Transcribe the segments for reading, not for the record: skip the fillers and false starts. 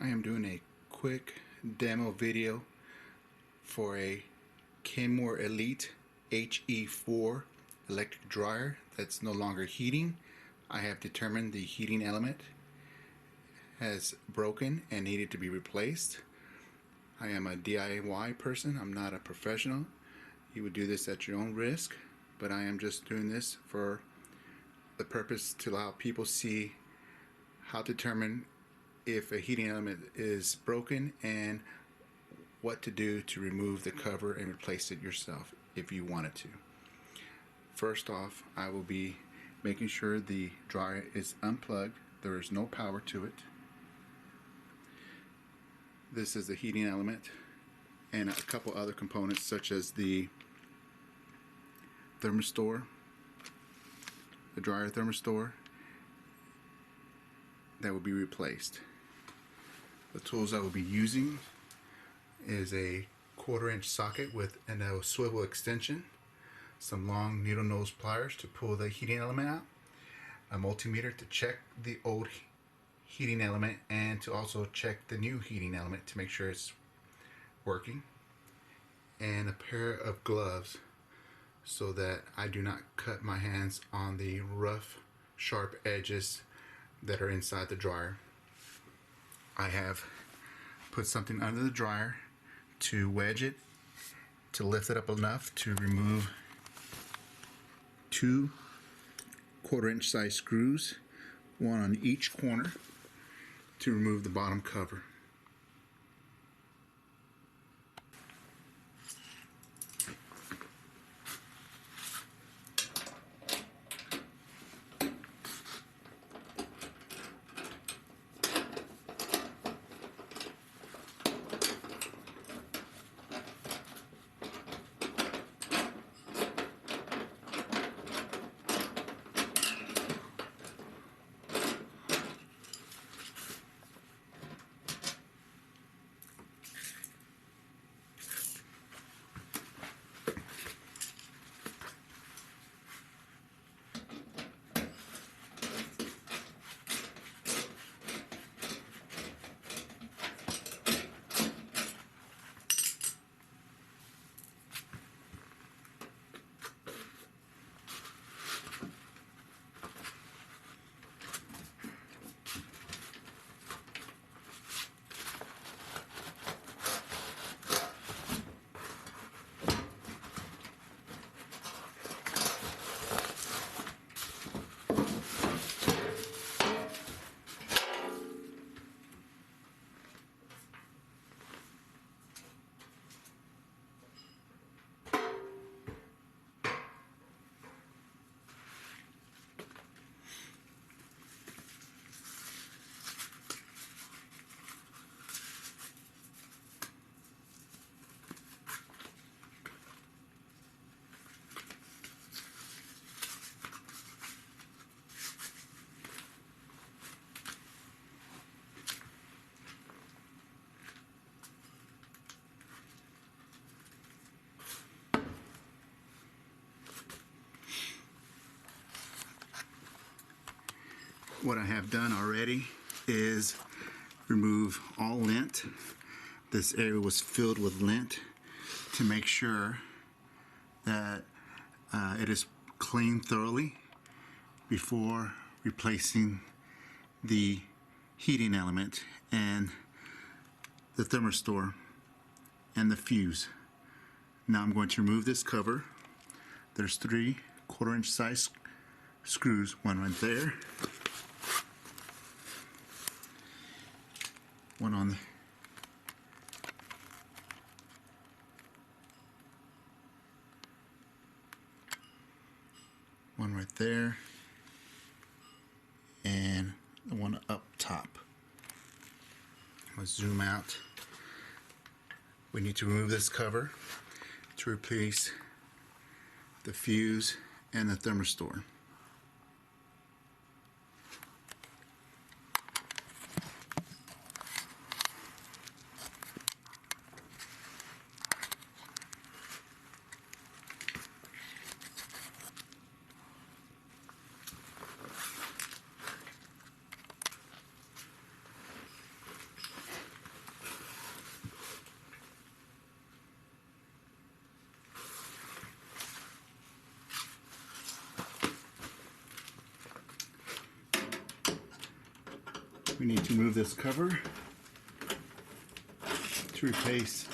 I am doing a quick demo video for a Kenmore Elite HE4 electric dryer that's no longer heating. I have determined the heating element has broken and needed to be replaced. I am a DIY person. I'm not a professional. You would do this at your own risk, but I am just doing this for the purpose to allow people see how to determine if a heating element is broken and what to do to remove the cover and replace it yourself if you wanted to. First off, I will be making sure the dryer is unplugged. There is no power to it. This is the heating element and a couple other components such as the thermostat, the dryer thermostat that will be replaced. The tools I will be using is a 1/4-inch socket with a swivel extension, some long needle nose pliers to pull the heating element out, a multimeter to check the old heating element and to also check the new heating element to make sure it's working, and a pair of gloves so that I do not cut my hands on the rough, sharp edges that are inside the dryer. I have put something under the dryer to wedge it, to lift it up enough to remove 2 1/4-inch size screws, one on each corner, to remove the bottom cover. What I have done already is remove all lint. This area was filled with lint to make sure that it is cleaned thoroughly before replacing the heating element and the thermostat and the fuse. Now I'm going to remove this cover. There's 3 1/4-inch size screws, one right there, one on the one right there, and the one up top. Let's zoom out. We need to remove this cover to replace the fuse and the thermostat. We need to remove this cover to replace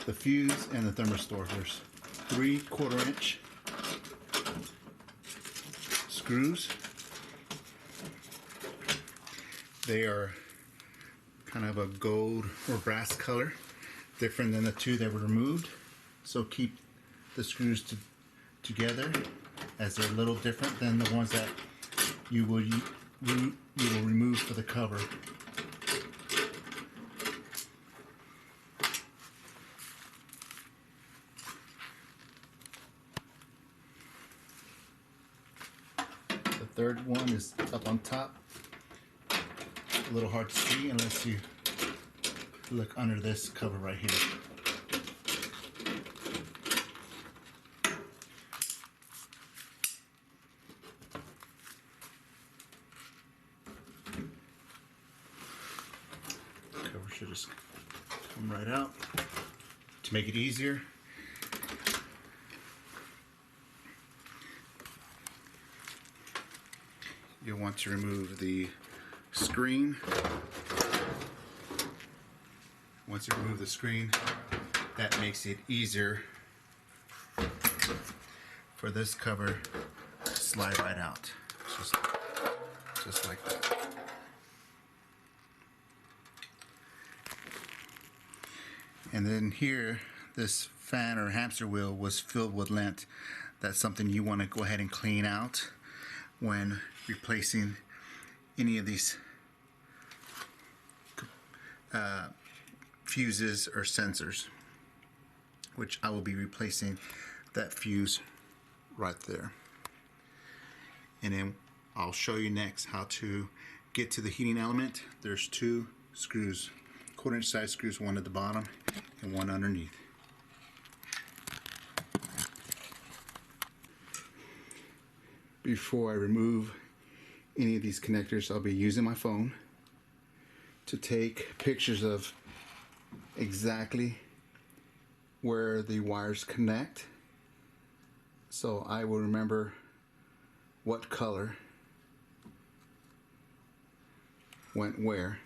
the fuse and the thermistor. There's 3/4 inch screws. They are kind of a gold or brass color, different than the two that were removed. So keep the screws together, as they're a little different than the ones that you will remove for the cover. The third one is up on top. A little hard to see unless you look under this cover right here. Cover should just come right out. To make it easier, you'll want to remove the screen. Once you remove the screen, that makes it easier for this cover to slide right out, just like that. And then here, this fan or hamster wheel was filled with lint. That's something you want to go ahead and clean out when replacing any of these fuses or sensors, which I will be replacing that fuse right there. And then I'll show you next how to get to the heating element. There's 2 screws, 1/4 inch size screws, one at the bottom and one underneath. Before I remove any of these connectors, I'll be using my phone to take pictures of exactly where the wires connect, so I will remember what color went where.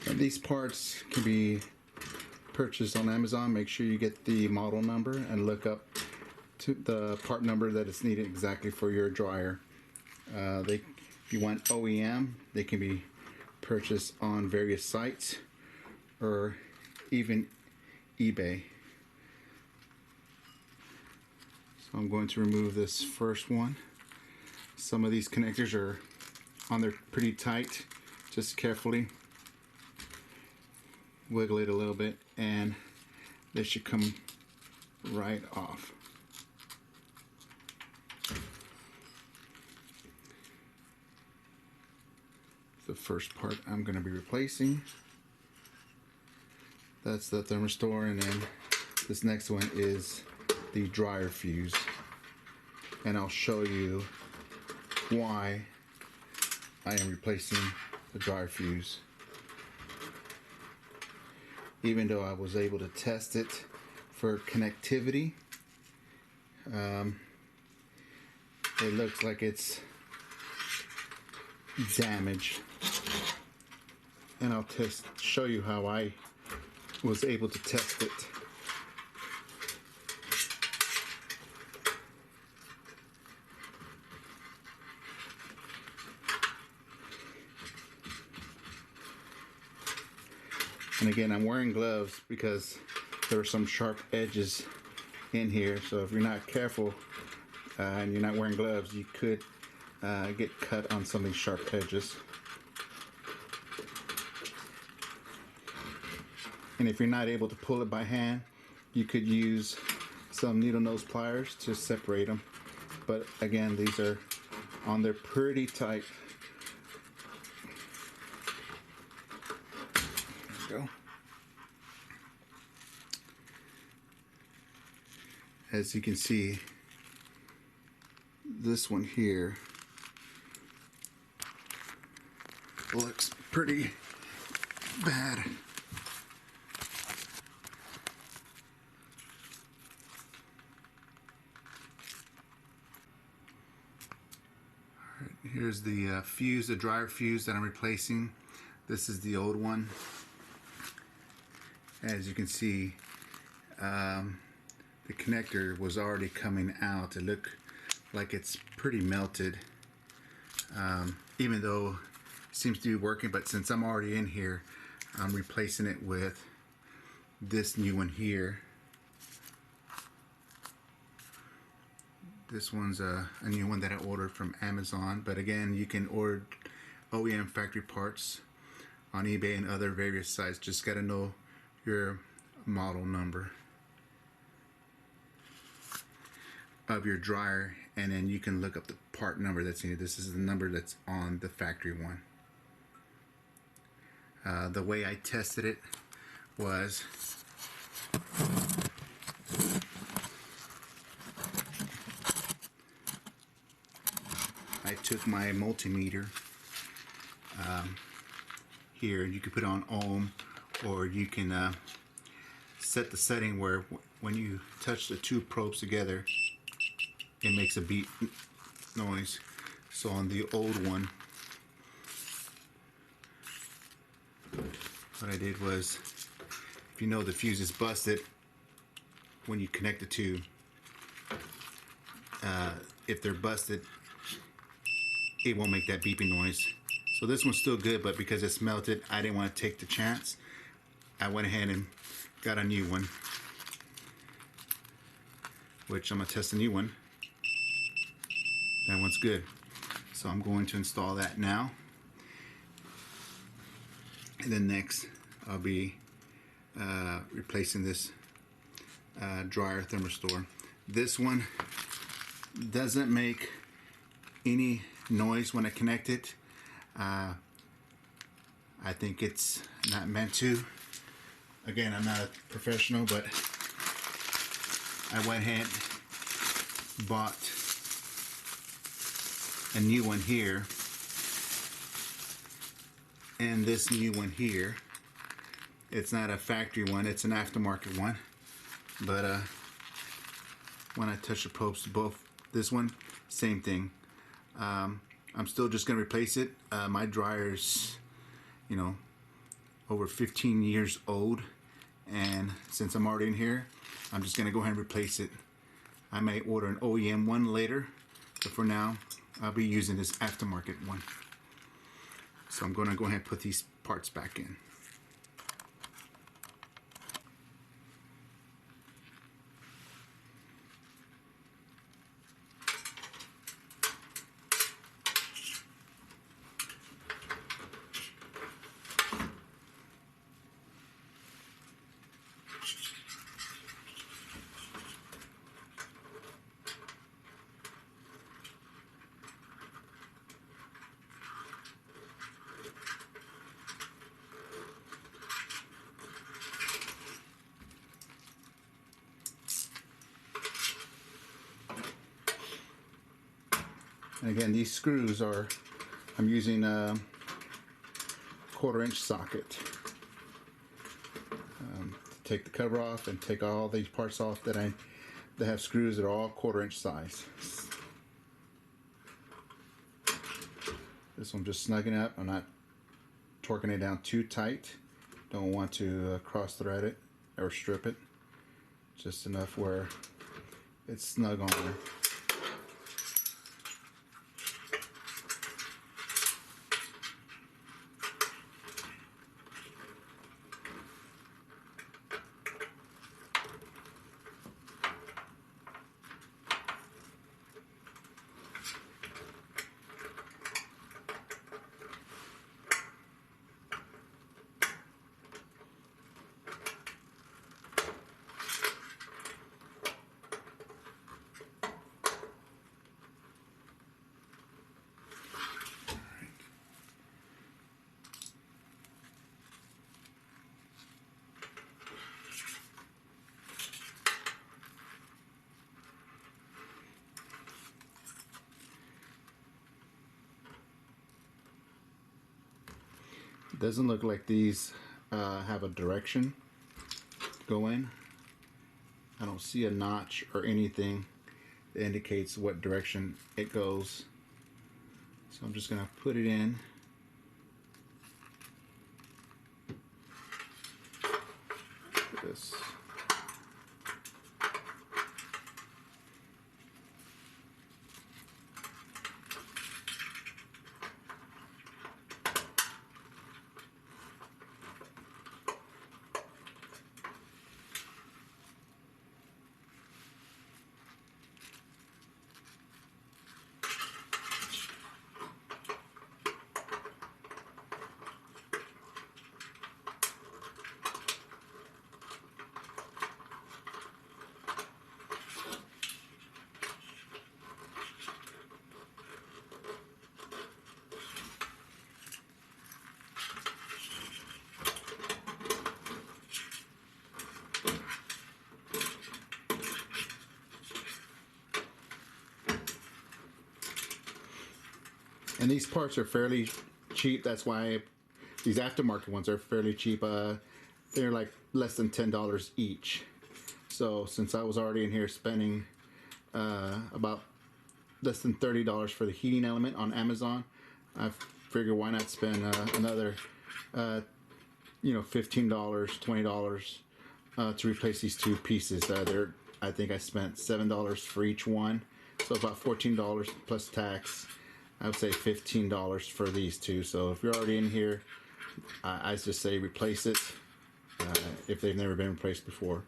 And these parts can be purchased on Amazon. Make sure you get the model number and look up to the part number that is needed exactly for your dryer. If you want OEM, they can be purchased on various sites or even eBay. So I'm going to remove this first one. Some of these connectors are on there pretty tight. Just carefully wiggle it a little bit and they should come right off. The first part I'm going to be replacing. That's the thermistor, and then this next one is the dryer fuse. And I'll show you why I am replacing the dryer fuse. Even though I was able to test it for connectivity, it looks like it's damaged. And I'll show you how I was able to test it. And again, I'm wearing gloves because there are some sharp edges in here. So if you're not careful and you're not wearing gloves, you could get cut on some of these sharp edges. And if you're not able to pull it by hand, you could use some needle nose pliers to separate them. But again, these are on there pretty tight. There we go. As you can see, this one here looks pretty bad. Alright, here's the fuse, the dryer fuse that I'm replacing. This is the old one. As you can see, the connector was already coming out. It looked like it's pretty melted, even though it seems to be working. But since I'm already in here, I'm replacing it with this new one here. This one's a new one that I ordered from Amazon, but again, you can order OEM factory parts on eBay and other various sites. Just gotta know your model number of your dryer, and then you can look up the part number that's in here. This is the number that's on the factory one. The way I tested it was I took my multimeter here. You can put on ohm, or you can set the setting where when you touch the two probes together, it makes a beep noise. So on the old one, what I did was, if you know the fuse is busted when you connect the two, if they're busted, it won't make that beeping noise. So this one's still good, but because it's melted, I didn't want to take the chance. I went ahead and got a new one, which I'm gonna test the new one. That one's good. So I'm going to install that now. And then next, I'll be replacing this dryer thermistor. This one doesn't make any noise when I connect it. I think it's not meant to. Again, I'm not a professional, but I went ahead, bought a new one here, and this new one here. It's not a factory one, it's an aftermarket one. But when I touch the probes to both, this one, same thing. I'm still just gonna replace it. My dryer's, you know, over 15 years old, and since I'm already in here, I'm just gonna go ahead and replace it. I may order an OEM one later, but for now, I'll be using this aftermarket one. So I'm gonna go ahead and put these parts back in. And again, these screws are, I'm using a 1/4-inch socket to take the cover off and take all these parts off that have screws that are all 1/4-inch size. This one just snugging up. I'm not torquing it down too tight. Don't want to cross thread it or strip it. Just enough where it's snug on there. Doesn't look like these have a direction going. I don't see a notch or anything that indicates what direction it goes. So I'm just gonna put it in. This. And these parts are fairly cheap. That's why these aftermarket ones are fairly cheap. They're like less than $10 each. So since I was already in here spending about less than $30 for the heating element on Amazon, I figured why not spend another $15, $20 to replace these two pieces. I think I spent $7 for each one, so about $14 plus tax. I would say $15 for these two. So if you're already in here, I just say replace it if they've never been replaced before.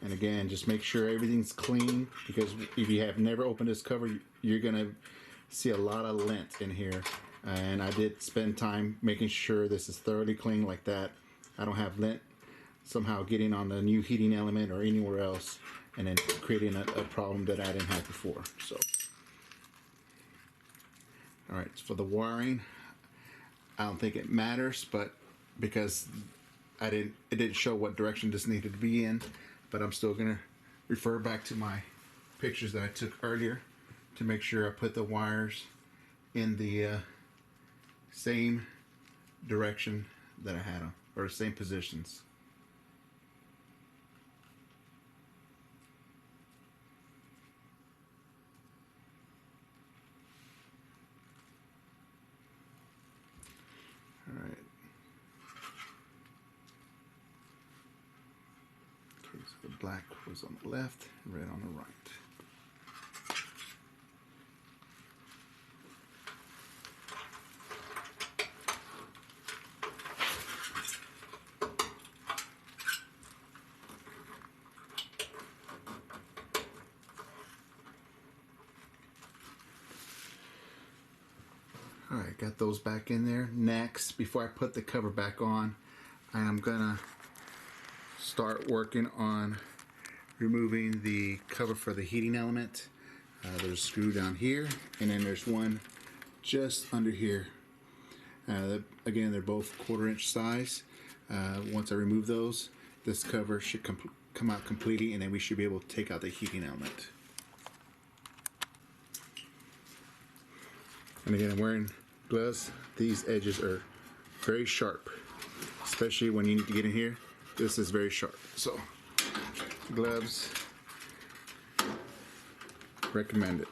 And again, just make sure everything's clean, because if you have never opened this cover, you're gonna see a lot of lint in here. And I did spend time making sure this is thoroughly clean like that. I don't have lint somehow getting on the new heating element or anywhere else and then creating a problem that I didn't have before. So. All right, for the wiring, I don't think it matters, but because it didn't show what direction this needed to be in, but I'm still gonna refer back to my pictures that I took earlier to make sure I put the wires in the same direction that I had them, or the same positions. All right. Okay, so the black was on the left, red on the right. All right, got those back in there. Next, before I put the cover back on, I am gonna start working on removing the cover for the heating element. There's a screw down here, and then there's one just under here. Again, they're both 1/4 inch size. Once I remove those, this cover should come out completely, and then we should be able to take out the heating element. And again, I'm wearing gloves. These edges are very sharp, especially when you need to get in here. This is very sharp. So, gloves, recommend it.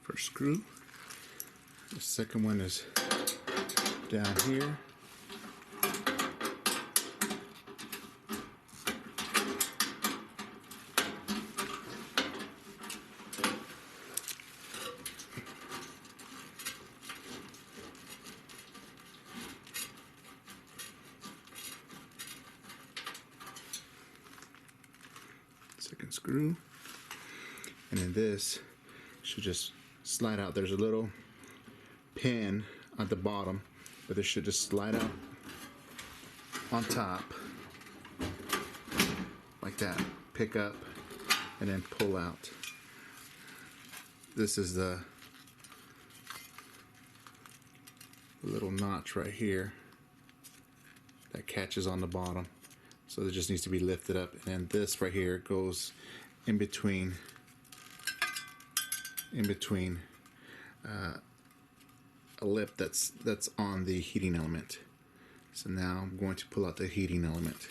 First screw. The second one is down here. Second screw. And then this should just slide out. There's a little pin at the bottom, but this should just slide out on top like that, pick up, and then pull out. This is the a little notch right here that catches on the bottom, so it just needs to be lifted up, and then this right here goes in between a lip that's on the heating element. So now I'm going to pull out the heating element.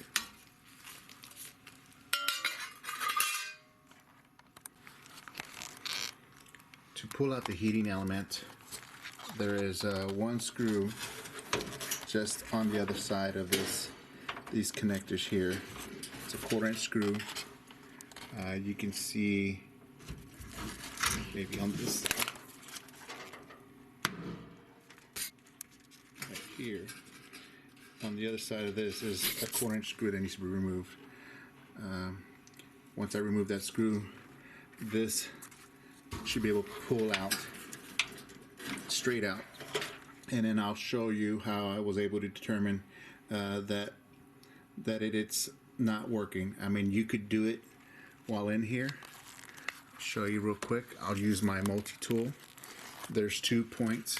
To pull out the heating element, there is one screw just on the other side of these connectors here. It's a 1/4" screw. You can see maybe on this right here. On the other side of this is a 1/4" screw that needs to be removed. Once I remove that screw, this should be able to pull out straight out, and then I'll show you how I was able to determine that it's not working. I mean, you could do it while in here. I'll show you real quick. I'll use my multi-tool. There's 2 points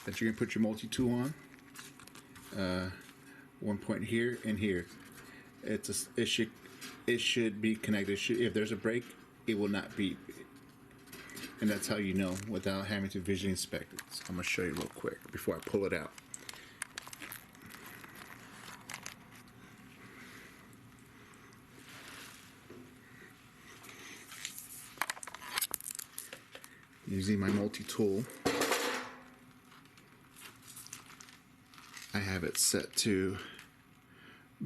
that you're gonna put your multi-tool on. 1 point here and here. It should be connected. If there's a break, it will not beep. And that's how you know without having to visually inspect it. So I'm going to show you real quick before I pull it out. Using my multi-tool, I have it set to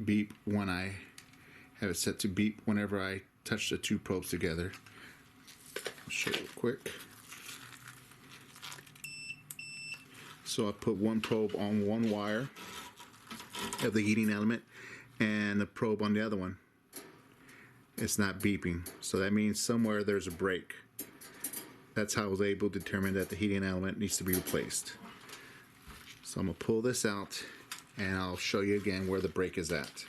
beep whenever I touch the 2 probes together. I'll show you real quick. So I put 1 probe on 1 wire of the heating element and the probe on the other one. It's not beeping, so that means somewhere there's a break. That's how I was able to determine that the heating element needs to be replaced. So I'm going to pull this out and I'll show you again where the break is at.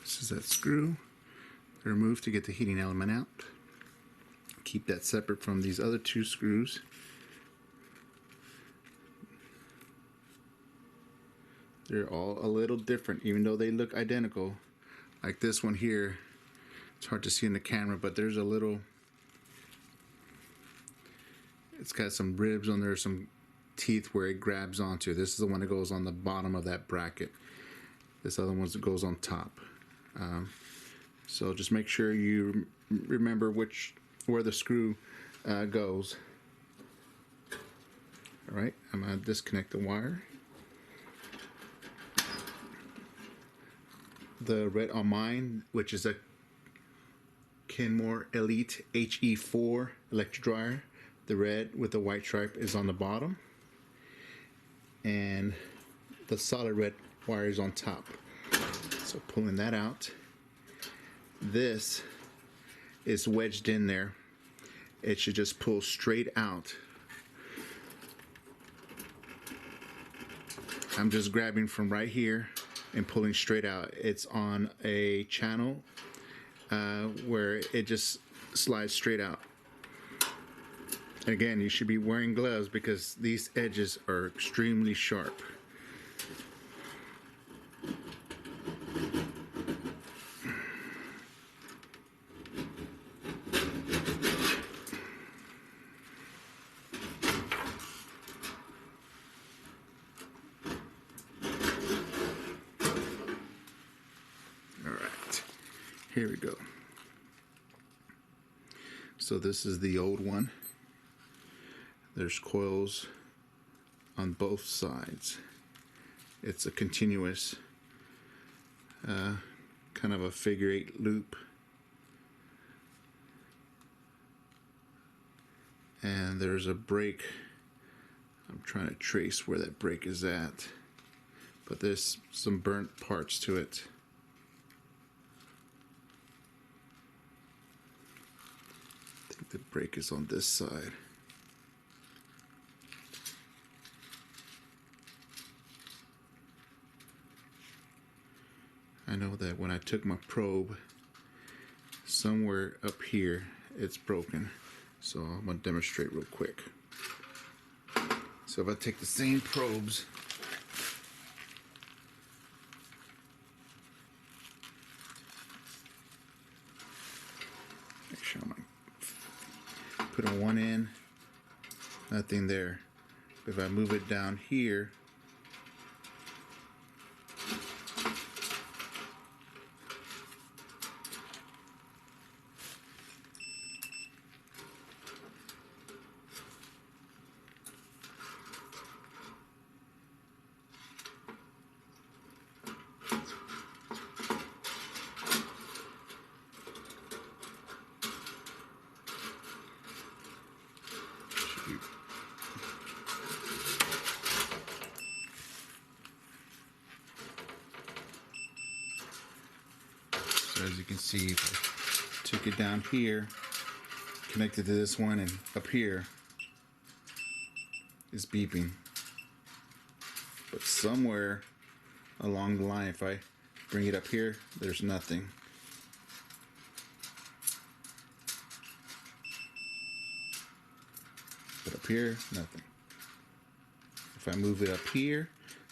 This is that screw. Remove to get the heating element out. Keep that separate from these other 2 screws. They're all a little different, even though they look identical. Like this one here, it's hard to see in the camera, but there's a little, it's got some ribs on there, some teeth where it grabs onto. This is the one that goes on the bottom of that bracket. This other one goes on top. So just make sure you remember where the screw goes. All right, I'm going to disconnect the wire. The red on mine, which is a Kenmore Elite HE4 electric dryer, the red with the white stripe is on the bottom, and the solid red wire is on top. So pulling that out, this is wedged in there. It should just pull straight out. I'm just grabbing from right here and pulling straight out. It's on a channel where it just slides straight out. And again, you should be wearing gloves because these edges are extremely sharp. Alright, here we go. So this is the old one. There's coils on both sides. It's a continuous kind of a figure 8 loop. And there's a break. I'm trying to trace where that break is at, but there's some burnt parts to it. I think the break is on this side. I know that when I took my probe, somewhere up here it's broken. So I'm going to demonstrate real quick. So if I take the same probes, make sure I'm put on one end, nothing there. If I move it down here, so as you can see, if I took it down here, connected to this one, and up here is beeping. But somewhere along the line, if I bring it up here, there's nothing. But up here, nothing. If I move it up here,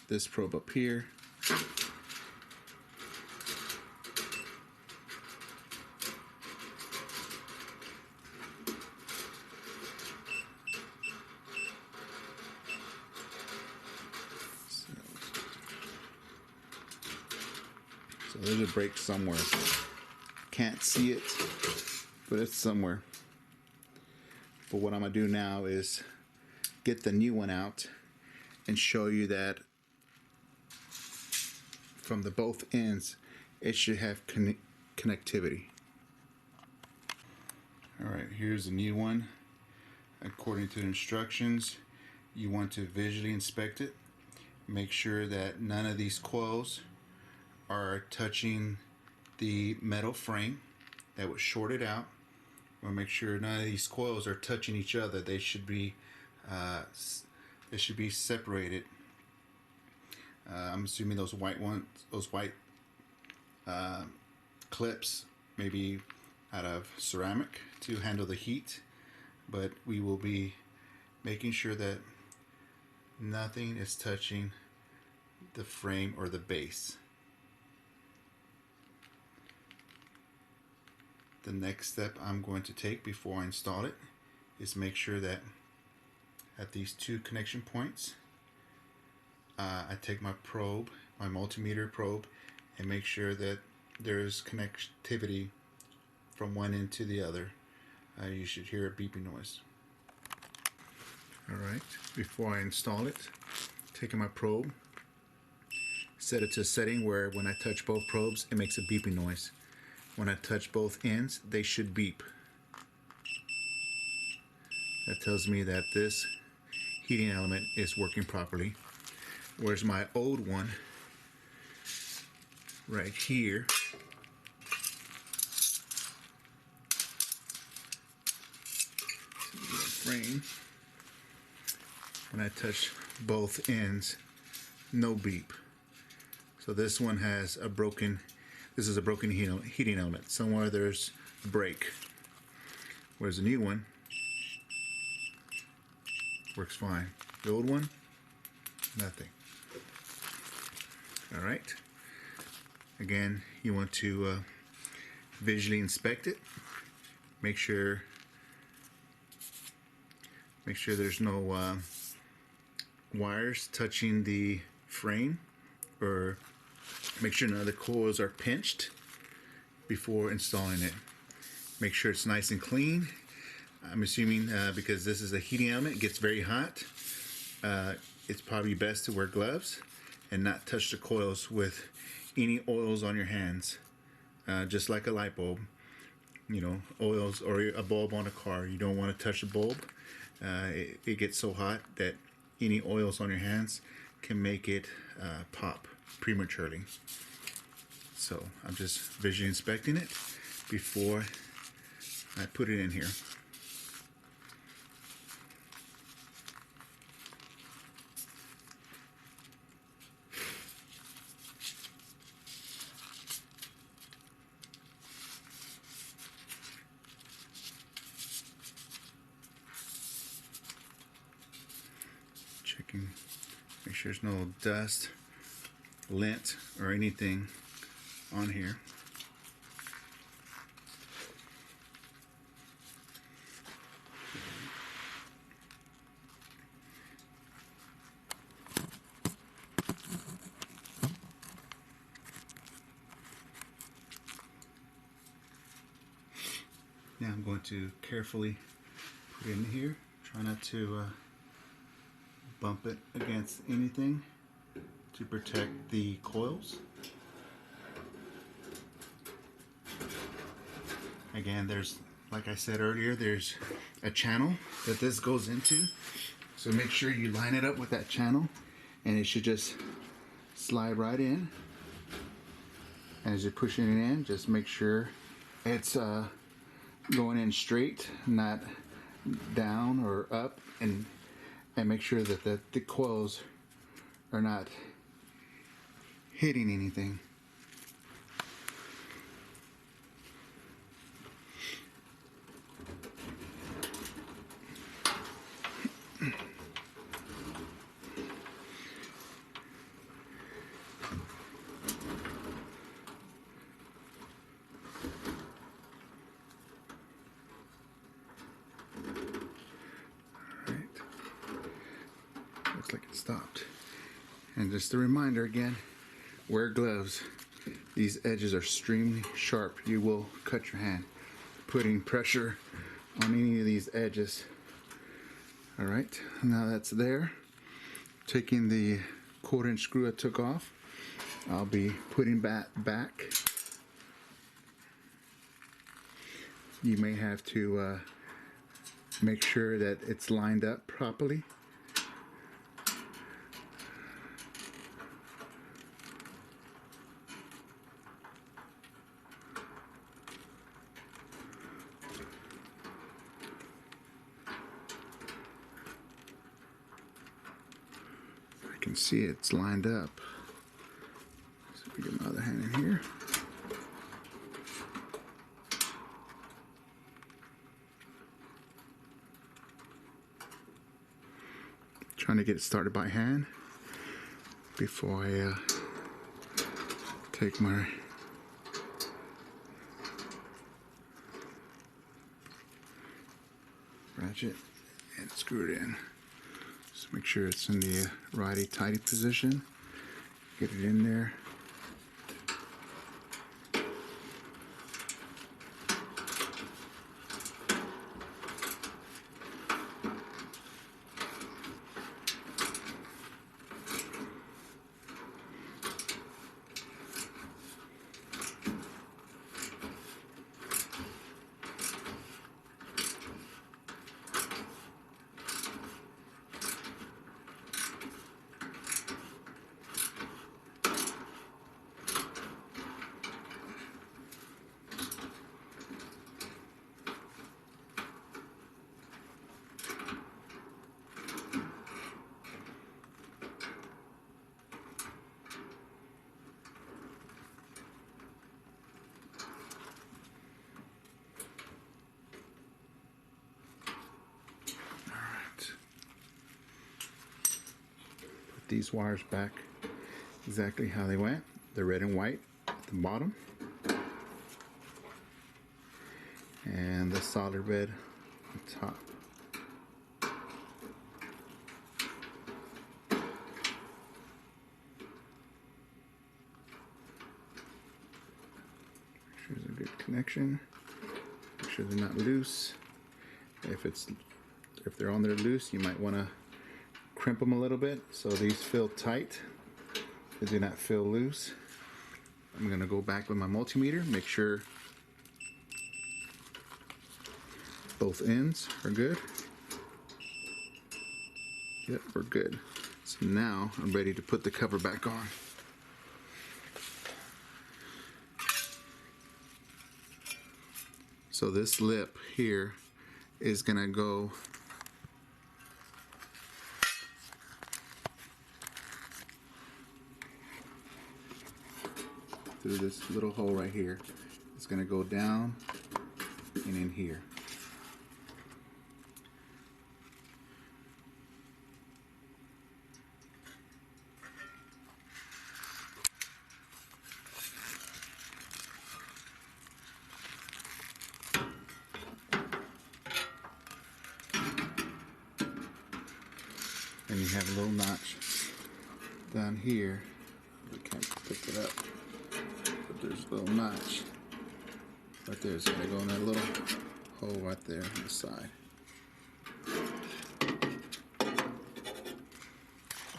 this probe up here, so there's a break somewhere. Can't see it, but it's somewhere. But what I'm gonna do now is get the new one out and show you that from the both ends it should have connectivity. Alright, here's the new one. According to the instructions, you want to visually inspect it. Make sure that none of these coils are touching the metal frame that was shorted out. We'll make sure none of these coils are touching each other. They should be separated. I'm assuming those white ones, those white clips, maybe out of ceramic to handle the heat. But we will be making sure that nothing is touching the frame or the base. The next step I'm going to take before I install it is make sure that at these two connection points, I take my probe, my multimeter probe, and make sure that there is connectivity from one end to the other. You should hear a beeping noise. Alright, before I install it, taking my probe, set it to a setting where when I touch both probes, it makes a beeping noise. When I touch both ends, they should beep. That tells me that this heating element is working properly. Whereas my old one, right here, frame, when I touch both ends, no beep. So So this one has a broken, this is a broken heating element. Somewhere there's a break. Whereas the new one works fine. The old one, nothing. All right. Again, you want to visually inspect it. Make sure there's no wires touching the frame, or make sure none of the coils are pinched before installing it. Make sure it's nice and clean. I'm assuming because this is a heating element, it gets very hot. It's probably best to wear gloves and not touch the coils with any oils on your hands. Just like a light bulb, you know, oils, or a bulb on a car. You don't want to touch the bulb. It gets so hot that any oils on your hands can make it pop prematurely. So I'm just visually inspecting it before I put it in here. Checking, make sure there's no dust, lint, or anything on here. Now I'm going to carefully put it in here. Try not to bump it against anything to protect the coils. Again, there's, like I said earlier, there's a channel that this goes into. So make sure you line it up with that channel, and it should just slide right in. And as you're pushing it in, just make sure it's going in straight, not down or up, and make sure that the coils are not hitting anything. Looks like it stopped. And just a reminder again, wear gloves. These edges are extremely sharp. You will cut your hand putting pressure on any of these edges. All right, now that's there. Taking the 1/4" screw I took off, I'll be putting that back. You may have to make sure that it's lined up properly. I can see it's lined up. So we get my other hand in here. Trying to get it started by hand before I take my ratchet and screw it in. Just make sure it's in the righty-tighty position. Get it in there. these wires back exactly how they went. The red and white at the bottom, and the solid red on top. Make sure there's a good connection. Make sure they're not loose. If they're on there loose, you might want to crimp them a little bit so these feel tight. They do not feel loose. I'm going to go back with my multimeter, make sure both ends are good. Yep, we're good. So now I'm ready to put the cover back on. So this lip here is going to go through this little hole right here. It's going to go down and in here. And you have a little notch down here. I can't pick it up, but there's a little notch right there. It's gonna go in that little hole right there on the side.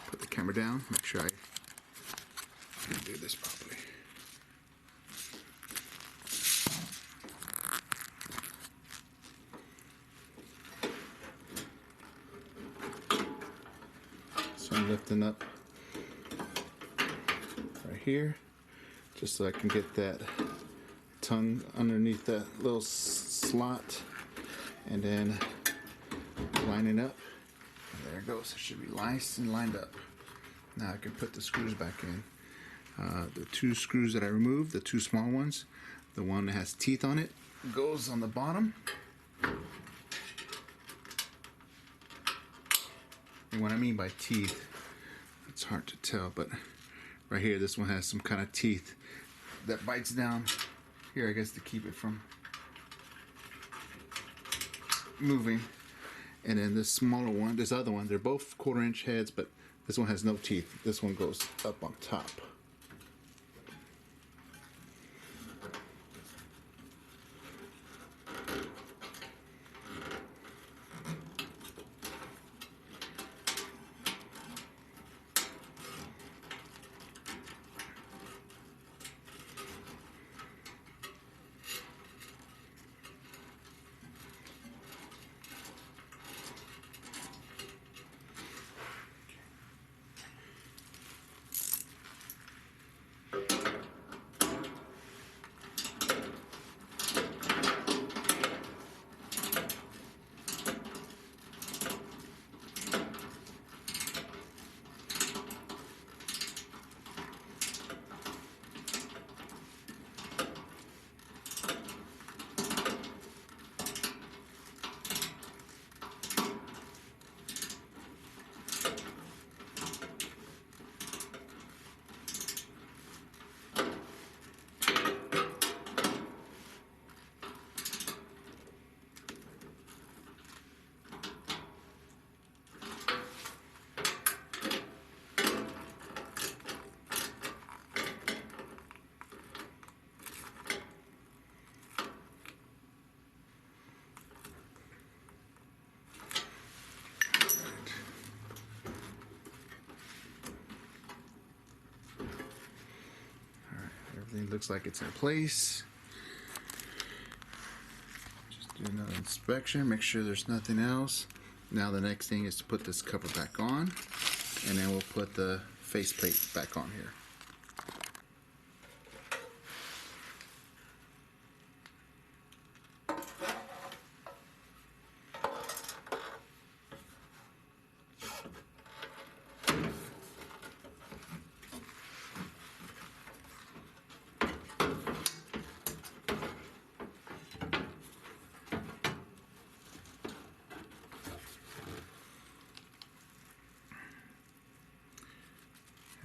Put the camera down, make sure I can do this properly. So I'm lifting up right here, just so I can get that tongue underneath that little slot, and then lining up. There it goes. It should be nice and lined up. Now I can put the screws back in. The two screws that I removed, the two small ones, the one that has teeth on it goes on the bottom. And what I mean by teeth, it's hard to tell, but right here, this one has some kind of teeth that bites down here, I guess, to keep it from moving. And then this smaller one, this other one, they're both 1/4 inch heads, but this one has no teeth. This one goes up on top. Everything looks like it's in place. Just do another inspection, make sure there's nothing else. Now the next thing is to put this cover back on, and then we'll put the faceplate back on here.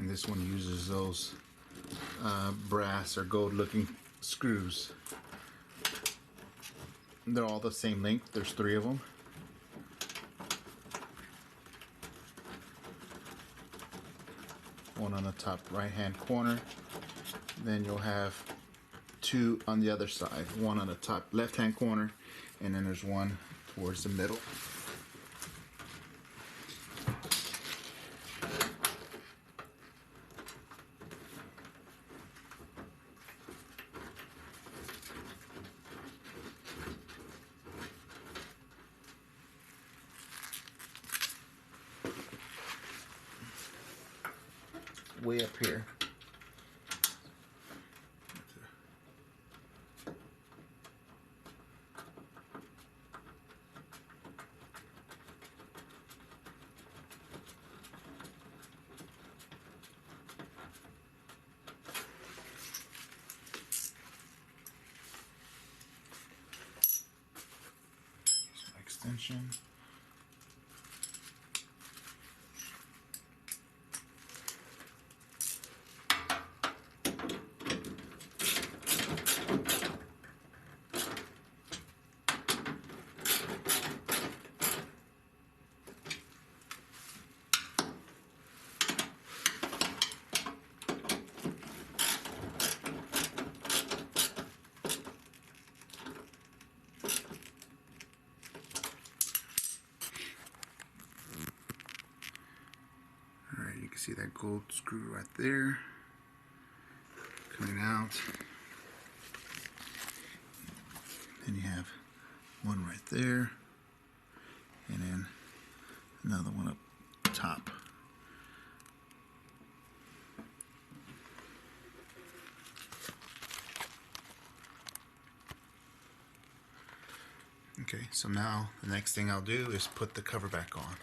and this one uses those brass or gold looking screws. They're all the same length. There's 3 of them. One on the top right hand corner, then you'll have 2 on the other side, one on the top left hand corner, and then there's one towards the middle. Way up here. Here's my extension. You can see that gold screw right there coming out. Then you have one right there, and then another one up top. Okay, so now the next thing I'll do is put the cover back on.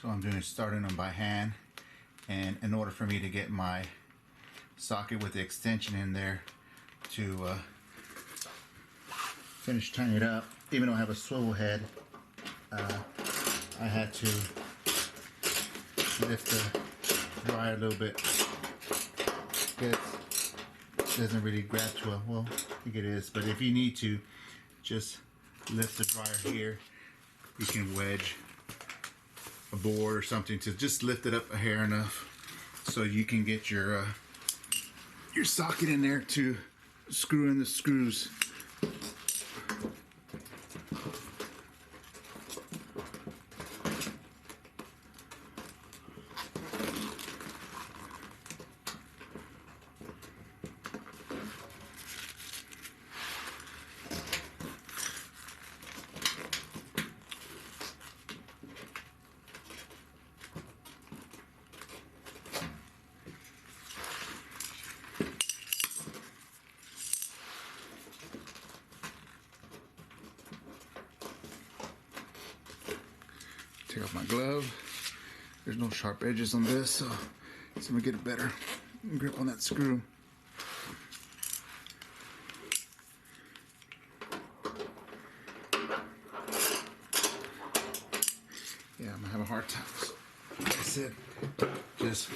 So I'm doing is starting them by hand, and in order for me to get my socket with the extension in there to finish tying it up, even though I have a swivel head, I had to lift the dryer a little bit. It doesn't really grab too well. Well, I think it is, but if you need to just lift the dryer here, you can wedge a board or something to just lift it up a hair enough so you can get your socket in there to screw in the screws. Take off my glove. There's no sharp edges on this, so I'm gonna get a better grip on that screw. Yeah, I'm gonna have a hard time. So, like I said, just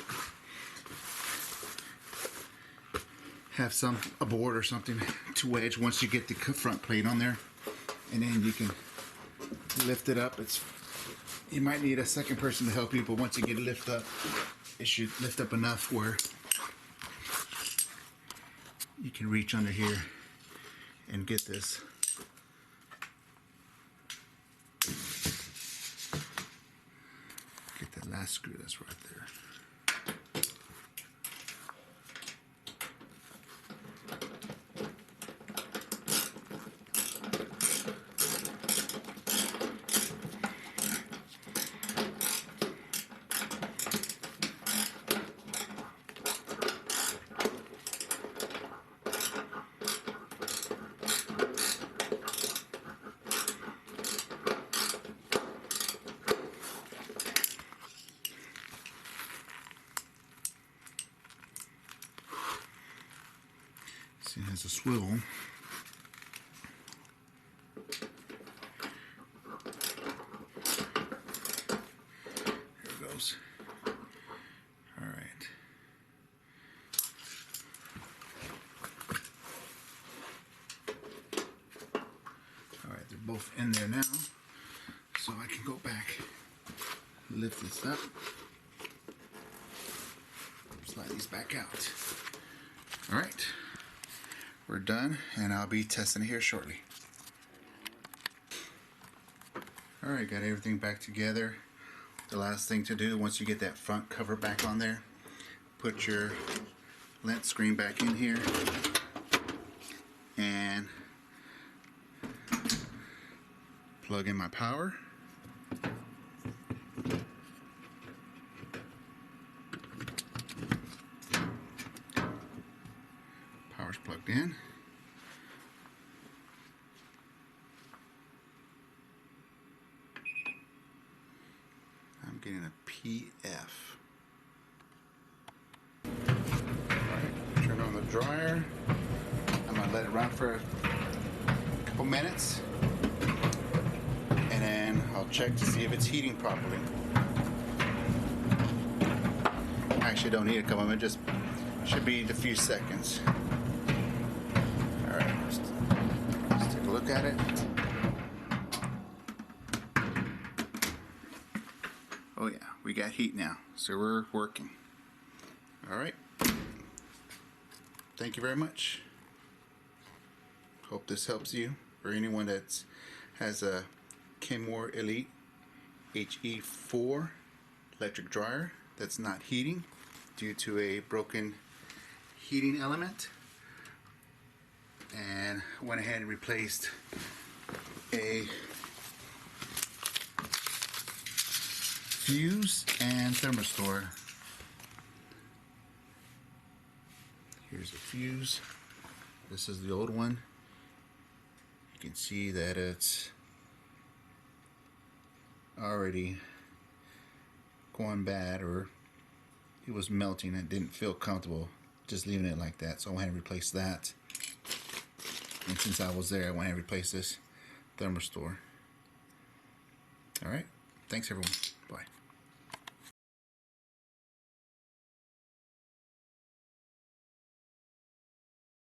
have a board or something to wedge once you get the front plate on there, and then you can lift it up. You might need a second person to help you, but once you get it lift up, it should lift up enough where you can reach under here and get this. Get that last screw that's right there. See, it has a swivel. There it goes. All right. All right, they're both in there now. So I can go back, lift this up, slide these back out. All right. We're done, and I'll be testing it here shortly. Alright, got everything back together. The last thing to do, once you get that front cover back on there, put your lens screen back in here and plug in my power. Power's plugged in. I'm getting a PF. Alright, turn on the dryer. I'm going to let it run for a couple minutes, and then I'll check to see if it's heating properly. Actually, don't need a couple minutes, just should be a few seconds. Alright, let's take a look at it. Oh yeah, we got heat now, so we're working. Alright. Thank you very much. Hope this helps you, or anyone that has a Kenmore Elite HE4 electric dryer that's not heating due to a broken heating element, and went ahead and replaced a fuse and thermistor. Here's a fuse. This is the old one. You can see that it's already going bad, or it was melting and didn't feel comfortable just leaving it like that, so I went ahead and replaced that. And since I was there, I went ahead and replaced this thermistor. Alright, thanks everyone. Bye.